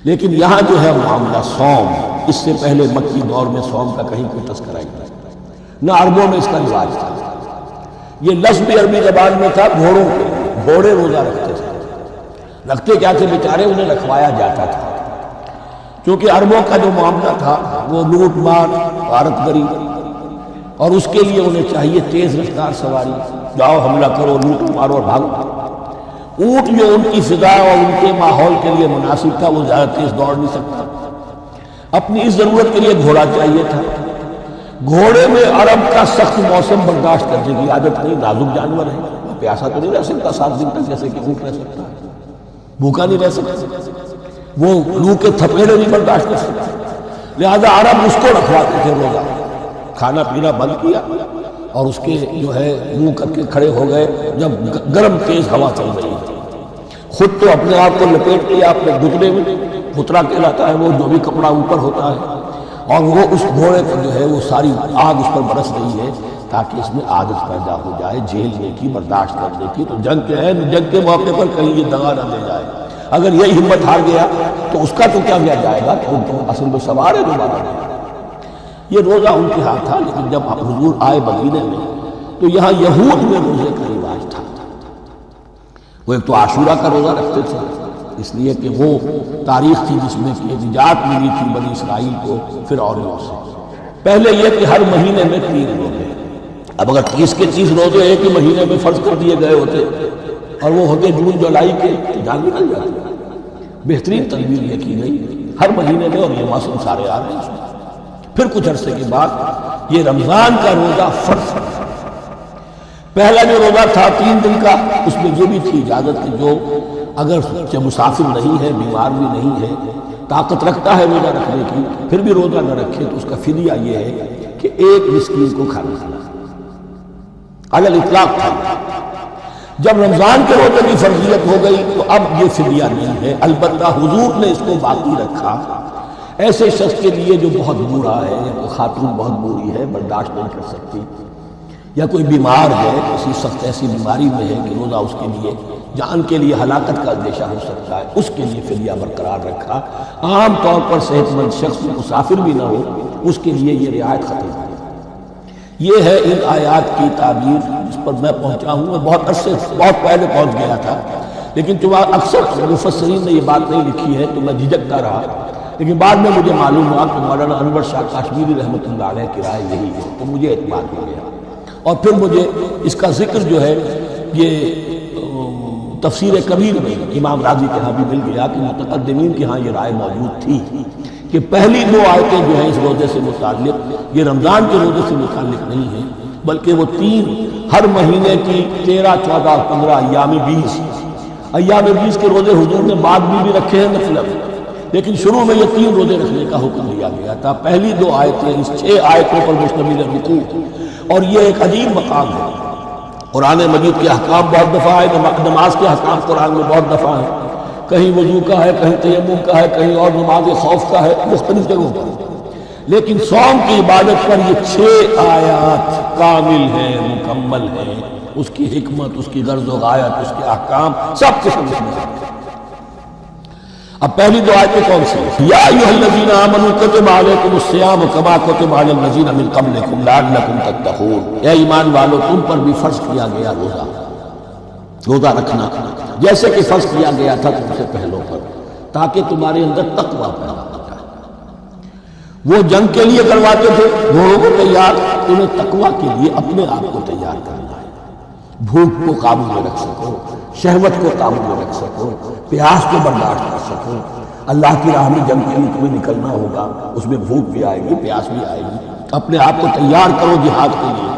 لیکن یہاں جو ہے معاملہ صوم، اس سے پہلے مکی دور میں صوم کا کہیں کوئی تذکرہ ہی نہیں، نہ عربوں میں اس کا رواج تھا۔ یہ لفظ بھی عربی زبان میں تھا گھوڑوں کے، گھوڑے روزہ رکھتے تھے، رکھتے کیا تھے بیچارے، انہیں رکھوایا جاتا تھا، کیونکہ عربوں کا جو معاملہ تھا وہ لوٹ مار، غارت گری، اور اس کے لیے انہیں چاہیے تیز رفتار سواری، جاؤ حملہ کرو، لوٹو مارو اور بھاگو۔ اونٹ جو ان کی فضا اور ان کے ماحول کے لیے مناسب تھا وہ زیادہ تیز دوڑ نہیں سکتا، اپنی اس ضرورت کے لیے گھوڑا چاہیے تھا۔ گھوڑے میں عرب کا سخت موسم برداشت کرنے کی عادت نہیں، نازک جانور ہے، پیاسا تو نہیں رہ سکتا 7 دن تک جیسے کہ اونٹ رہ سکتا ہے، بھوکا نہیں رہ سکتا، وہ لو کے تھپیڑے نہیں برداشت کر سکتا، لہذا عرب اس کو رکھواتے تھے روزہ، کھانا پینا بند کیا اور اس کے جو ہے منہ کر کے کھڑے ہو گئے جب گرم تیز ہوا چل رہی ہے، خود تو اپنے آپ کو لپیٹ لیا اپنے گھٹنے میں، گھترا کہلاتا ہے وہ جو بھی کپڑا اوپر ہوتا ہے، اور وہ اس گھوڑے کو جو ہے وہ ساری آگ اس پر برس رہی ہے تاکہ اس میں عادت پیدا ہو جائے جھیلنے کی، برداشت کرنے کی۔ تو جنگ کے موقع پر کہیں یہ دگا نہ دے جائے، اگر یہی ہمت ہار گیا تو اس کا تو کیا کیا جائے گا، تو اصل میں سوار ہے دوبارہ نہیں۔ یہ روزہ ان کے ہاتھ تھا، لیکن جب حضور آئے مدینے میں تو یہاں یہود میں روزے کا رواج تھا۔ وہ ایک تو عاشورہ کا روزہ رکھتے تھے، اس لیے کہ وہ تاریخ تھی جس میں کہ نجات ملی تھی بنی اسرائیل کو فرعونیوں سے۔ پہلے یہ کہ ہر مہینے میں 3 روزے، اب اگر 30 کے 30 روزے ایک ہی مہینے میں فرض کر دیے گئے ہوتے اور وہ ہوتے جون جولائی کے، جان نکل جاتی۔ بہترین تدبیر یہ کی گئی ہر مہینے میں، اور یہ موسم سارے آ رہے ہیں۔ پھر کچھ عرصے کے بعد یہ رمضان کا روزہ فرض، پہلا جو روزہ تھا 3 دن کا، اس میں یہ بھی تھی اجازت کہ جو اگر مسافر نہیں ہے، بیمار بھی نہیں ہے، طاقت رکھتا ہے روزہ رکھنے کی، پھر بھی روزہ نہ رکھے تو اس کا فدیہ یہ ہے کہ 1 مسکین کو کھانا علی الاطلاق تھا۔ جب رمضان کے روزے کی فرضیت ہو گئی تو اب یہ فدیہ نہیں ہے، البتہ حضور نے اس کو باقی رکھا ایسے شخص کے لیے جو بہت بوڑھا ہے، یا کوئی خاتون بہت بوڑھی ہے برداشت نہیں کر سکتی، یا کوئی بیمار ہے، کسی سخت ایسی بیماری میں ہے کہ روزہ اس کے لیے جان کے لیے ہلاکت کا اندیشہ ہو سکتا ہے، اس کے لیے فدیہ برقرار رکھا۔ عام طور پر صحت مند شخص مسافر بھی نہ ہو اس کے لیے یہ رعایت ختم ہے۔ یہ ہے ان آیات کی تعبیر جس پر میں پہنچا ہوں۔ میں بہت عرصے بہت پہلے پہنچ گیا تھا، لیکن چونکہ اکثر مفسرین نے یہ بات نہیں لکھی ہے تو میں جھجکتا رہا، لیکن بعد میں مجھے معلوم ہوا کہ مولانا انور شاہ کاشمیری رحمۃ اللہ علیہ کی رائے یہی ہے، تو مجھے اعتماد ہو گیا، اور پھر مجھے اس کا ذکر جو ہے یہ تفسیر کبیر میں امام راضی کے ہاں بھی مل گیا کہ متقدمین کے ہاں یہ رائے موجود تھی کہ پہلی 2 آیتیں جو ہیں اس روزے سے متعلق یہ رمضان کے روزے سے متعلق نہیں ہیں، بلکہ وہ 3 ہر مہینے کی 13، 14 اور 15 ایام 20 کے روزے حضور نے بعد میں بھی رکھے ہیں نفل، لیکن شروع میں یہ 3 روزے رکھنے کا حکم دیا گیا تھا۔ پہلی 2 آیتیں اس 6 آیتوں پر مشتمل رکوع، اور یہ ایک عجیب مقام ہے۔ قرآن مجید کے احکام بہت دفعہ ہے، نماز کے احکام قرآن میں بہت دفعہ ہیں، کہیں وضو کا ہے، کہیں تیمم کا ہے، کہیں اور نماز خوف کا ہے، مختلف جگہوں پر، لیکن صوم کی عبادت پر یہ 6 آیات کامل ہیں، مکمل ہیں، اس کی حکمت، اس کی غرض و غایت، اس کے احکام سب کچھ ہے۔ اب پہلی 2 آیتیں کون سی ہیں؟ یا ایھا الذین آمنوا کتب علیکم الصیام کما کتب علی الذین من قبلکم لعلکم تتقون، اے ایمان والو تم پر بھی فرض کیا گیا روزہ رکھنا، جیسے کہ فرض کیا گیا تھا تم سے پہلوں پر، تاکہ تمہارے اندر تقویٰ پیدا ہو جائے۔ وہ جنگ کے لیے کرواتے تھے گھوڑوں کو تیار، انہیں تقویٰ کے لیے اپنے آپ کو تیار کرنا ہے، بھوک کو قابو میں رکھ سکو، شہوت کو قابو میں رکھ سکو، پیاس کو برداشت کر سکو۔ اللہ کی راہ میں جنگ کے لیے تمہیں نکلنا ہوگا، اس میں بھوک بھی آئے گی، پیاس بھی آئے گی، اپنے آپ کو تیار کرو جہاد کے لیے۔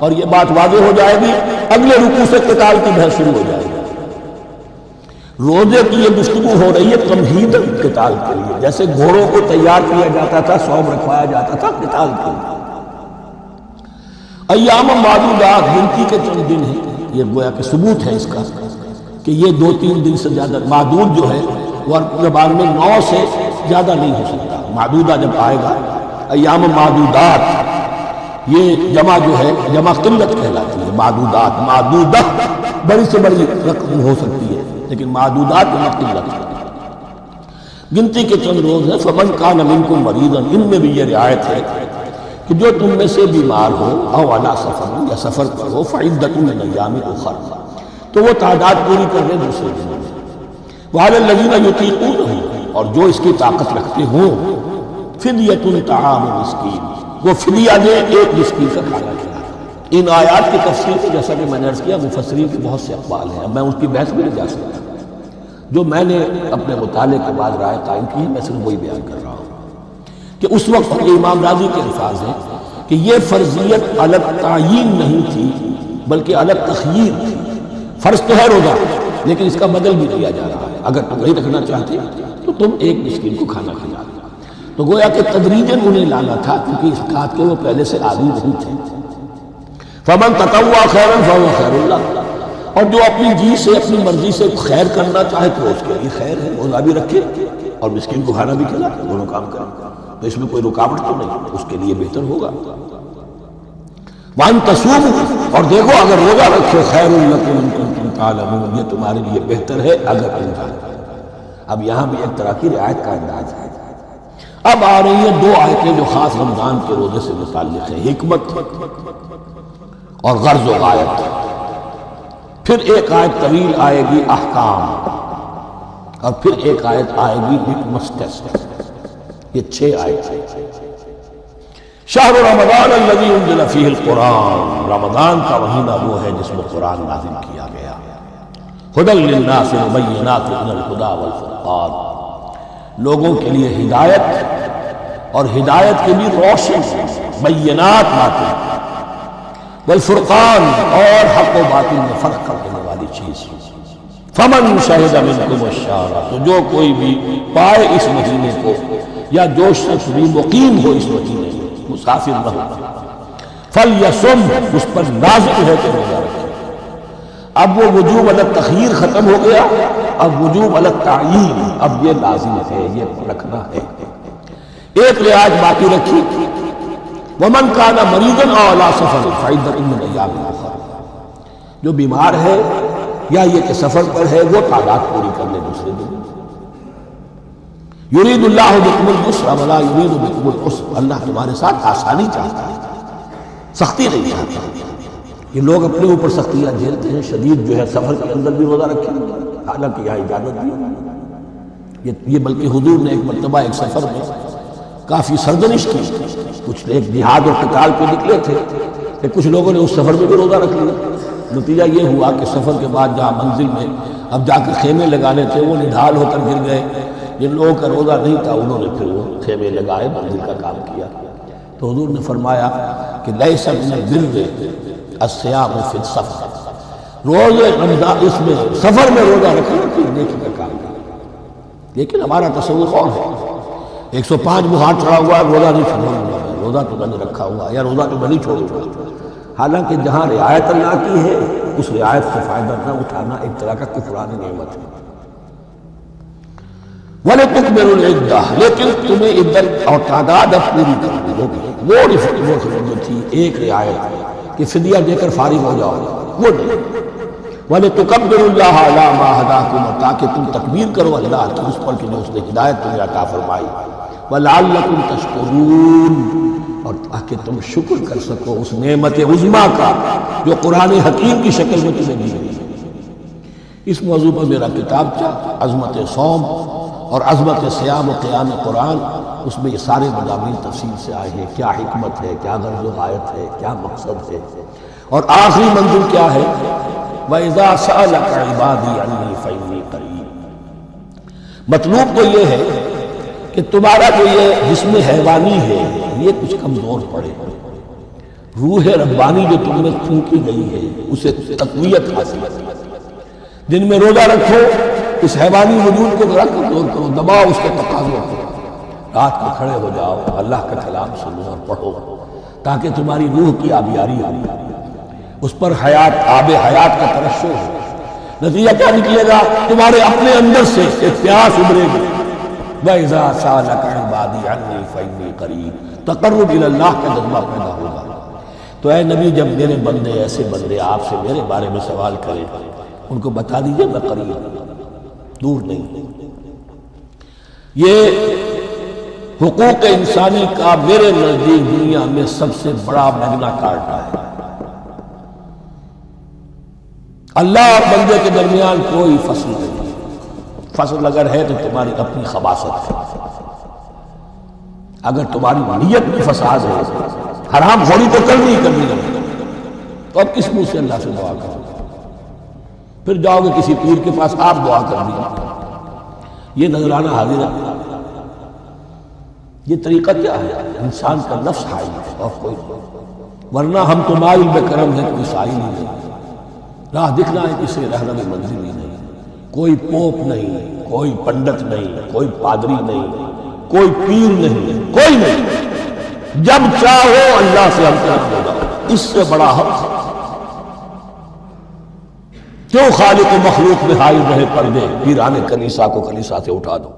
اور یہ بات واضح ہو جائے گی، اگلے رکوع سے قتال کی بحث شروع ہو جائے گی۔ روزے کی یہ گفتگو ہو رہی ہے تمہید قتال کے لیے، جیسے گھوڑوں کو تیار کیا جاتا تھا، صوم رکھوایا جاتا تھا قتال کے لیے۔ ایام معدودات، گنتی کے چند دن ہیں، یہ گویا کہ ثبوت ہے اس کا کہ یہ 2-3 دن سے زیادہ، معدود جو ہے وہ زبان میں 9 سے زیادہ نہیں ہو سکتا۔ معدودہ جب آئے گا، ایام معدودات، یہ جمع جو ہے جمع قلت کہلاتی ہے۔ معدودات، معدودہ بڑی سے بڑی رقم ہو سکتی ہے، لیکن معدودات جمع قلت۔ گنتی کے چند روز ہیں. فمن کان منکم مریضا، ان میں بھی یہ رعایت ہے کہ جو تم میں سے بیمار ہو او علی سفر، یا سفر پر ہو، فعدۃ من ایام اخر، تو وہ تعداد پوری کر لے دوسرے دنوں میں. وعلی الذین یطیقونہ، اور جو اس کی طاقت رکھتے ہوں، فدیۃ طعام مسکین، وہ فدیہ دے ایک مسکین کا کھانا کھلائے. ان آیات کی تفسیر میں جیسا کہ میں نے عرض کیا مفسرین کے بہت سے اقوال ہیں، اب میں اس کی بحث میں نہیں جا سکتا. جو میں نے اپنے مطالعے کے بعد رائے قائم کی ہے میں صرف وہی بیان کر رہا ہوں کہ اس وقت یہ امام راضی کے الفاظ ہیں کہ یہ فرضیت الگ تعیین نہیں تھی بلکہ الگ تخییر تھی. فرض تو ہے روزہ، لیکن اس کا بدل بھی دیا جا رہا ہے. اگر تم نہیں رکھنا چاہتے تو تم ایک مسکین کو کھانا کھلا دو. تو گویا کہ تدریجاً انہیں لانا تھا، کیونکہ اس بات کے وہ پہلے سے عادی نہیں تھے. فمن تطوع خیرا فهو خیر اللہ، اور جو اپنی جی سے اپنی مرضی سے خیر کرنا چاہے تو اس کے لیے خیر ہے، روزہ بھی رکھے اور مسکین کو کھانا بھی کھلائے، دونوں کام کرے، تو اس میں کوئی رکاوٹ تو نہیں، اس کے لیے بہتر ہوگا. وَأَن تَصُومُوا، اور دیکھو اگر روزہ رکھو، خیر لکم ان کنتم تعلمون، یہ تمہارے لیے بہتر ہے اگر تم جانتے. اب یہاں بھی ایک طرح کی رعایت کا انداز ہے. اب آ رہی ہیں دو آیتیں جو خاص رمضان کے روزے سے متعلق ہیں، حکمت اور غرض و غایت. پھر ایک آیت طویل آئے گی احکام، اور پھر ایک آیت آئے گی لٹمس ٹیسٹ. یہ 6 آیت ہیں. شہر رمضان الذی انزل فیہ القرآن، رمضان کا مہینہ وہ ہے جس میں قرآن نازل کیا گیا. ھدی للناس وبینات من الھدی والفرقان، لوگوں کے لیے ہدایت اور ہدایت کے بھی روشن بینات باتیں، والفرقان اور حق و باطل میں فرق کر دینے والی چیز. فمن شہد منکم الشہر، تو جو کوئی بھی پائے اس مہینے کو، یا جو شخص بھی مقیم ہو اس مہینے میں، مسافر نہ ہو، فلیصم، اس پر لازم ہے کہ روزہ رکھے. اب وہ وجوب علی التخییر ختم ہو گیا، اب وجوب علی التعیین، اب یہ لازم ہے، یہ رکھنا ہے. ایک رعایت باقی رکھی، ومن کان مریضا او علی سفر فعدۃ من ایام اخر، جو بیمار ہے یا یہ کہ سفر پر ہے وہ تعداد پوری کر لے دوسرے دن. یرید اللہ بکم الیسر ولا یرید بکم العسر، اللہ تمہارے ساتھ آسانی چاہتا ہے، سختی نہیں چاہتا. یہ لوگ اپنے اوپر سختیاں جھیلتے ہیں. شدید جو ہے سفر کے اندر بھی روزہ رکھیں، حالانکہ یہاں اجازت بھی ہے. یہ بلکہ حضور نے ایک مرتبہ ایک سفر میں کافی سرزنش کی. کچھ ایک جہاد اور قتال پہ نکلے تھے کہ کچھ لوگوں نے اس سفر میں بھی روزہ رکھ لیا. نتیجہ یہ ہوا کہ سفر کے بعد جہاں منزل میں اب جا کر خیمے لگانے تھے وہ نڈھال ہو کر گر گئے. جن لوگوں کا روزہ نہیں تھا انہوں نے پھر وہ خیمے لگائے، منزل کا کام کیا. تو حضور نے فرمایا کہ لیس من البر الصیام فی السفر، روزے رمضان اس میں سفر میں روزہ رکھنا کوئی نیکی کا کام ہے. لیکن ہمارا تصور اور ہے، 105 بخار چڑھا ہوا ہے، روزہ نہیں چھوڑا، روزہ تو میں نے رکھا ہوا، یا روزہ تو میں نہیں چھوڑوں. حالانکہ جہاں رعایت اللہ کی ہے اس رعایت سے فائدہ نہ اٹھانا ایک طرح کا کفران نعمت ہے. وَلِتُكْمِلُوا الْعِدَّةَ، لیکن تمہیں عدت اور تعداد اب پوری کرنی ہوگی. وہ جو تھی ایک رعایت کہ فدیہ دے کر فارغ ہو جاؤ، وہ نہیں. وَلِتُكَبِّرُوا اللَّهَ عَلَىٰ مَا هَدَاكُمْ، تاکہ تم تکبیر کرو اللہ کی اس پر کہ جو اس نے ہدایت تمہیں عطا فرمائی. وَلَعَلَّكُمْ تَشْكُرُونَ، اور تاکہ تم شکر کر سکو اس نعمت عظمیٰ کا جو قرآن حکیم کی شکل میں تمہیں دی گئی. اس موضوع پر میرا کتاب تھا عظمت صوم اور عظمت صیام و قیام قرآن، اس میں یہ سارے مضامین تفصیل سے آئے ہیں. کیا حکمت ہے، کیا غرض و غایت ہے، کیا مقصد ہے، اور آخری منزل کیا ہے. وَإِذَا سَأَلَكَ عِبَادِي عَنِّي فَإِنِّي قَرِيبٌ. مطلوب تو یہ ہے کہ تمہارا جو یہ جسم حیوانی ہے یہ کچھ کمزور پڑے، روح ربانی جو تم میں پھونکی گئی ہے اسے تقویت حاصل. دن میں روزہ رکھو، اس حیوانی وجود کو ذرا کمزور کرو، دباؤ اس کے تقاضوں کو. رات کو کھڑے ہو جاؤ، اللہ کا کلام سنو اور پڑھو، تاکہ تمہاری روح کی آبیاری ہو، اس پر حیات، آب حیات کا ترشح ہو. نتیجہ کیا نکلے گا؟ تمہارے اپنے اندر سے ایک پیاس ابھرے گی. وَإِذَا سَأَلَكَ عِبَادِي عَنِّي فَإِنِّي قَرِيبٌ، تقرب الی اللہ کا جذبہ پیدا ہوگا. تو اے نبی، جب میرے بندے، ایسے بندے آپ سے میرے بارے میں سوال کریں ان کو بتا دیجئے میں قریب، دور نہیں. یہ حقوق انسانی کا میرے نزدیک دنیا میں سب سے بڑا میگنا کارٹا ہے۔ اللہ اور بندے کے درمیان کوئی فصل نہیں، فصل اگر ہے تو تمہاری اپنی خباثت ہے، اگر تمہاری نیت میں فساد ہے، حرام خوری تو کرنی ہے، تو اب کس منہ سے اللہ سے دعا کرو؟ پھر جاؤ گے کسی پیر کے پاس، آپ دعا کر دیجیے، یہ نذرانہ حاضر ہے۔ یہ طریقہ کیا ہے؟ انسان کا نفس حائل ہے اور کوئی نہیں، ورنہ ہم تو مائل بے کرم ہے، کوئی سائل ہی نہیں، راہ دکھنا ہے کسی رہنم منزل ہی نہیں، کوئی پوپ نہیں، کوئی پنڈت نہیں، کوئی پادری نہیں، کوئی پیر نہیں، کوئی نہیں، جب چاہو اللہ سے ہم کرم ہوگا، اس سے بڑا حق کیوں خالق و مخلوق میں حائل رہے پردے؟ پیران کلیسا کو کلیسا سے اٹھا دو۔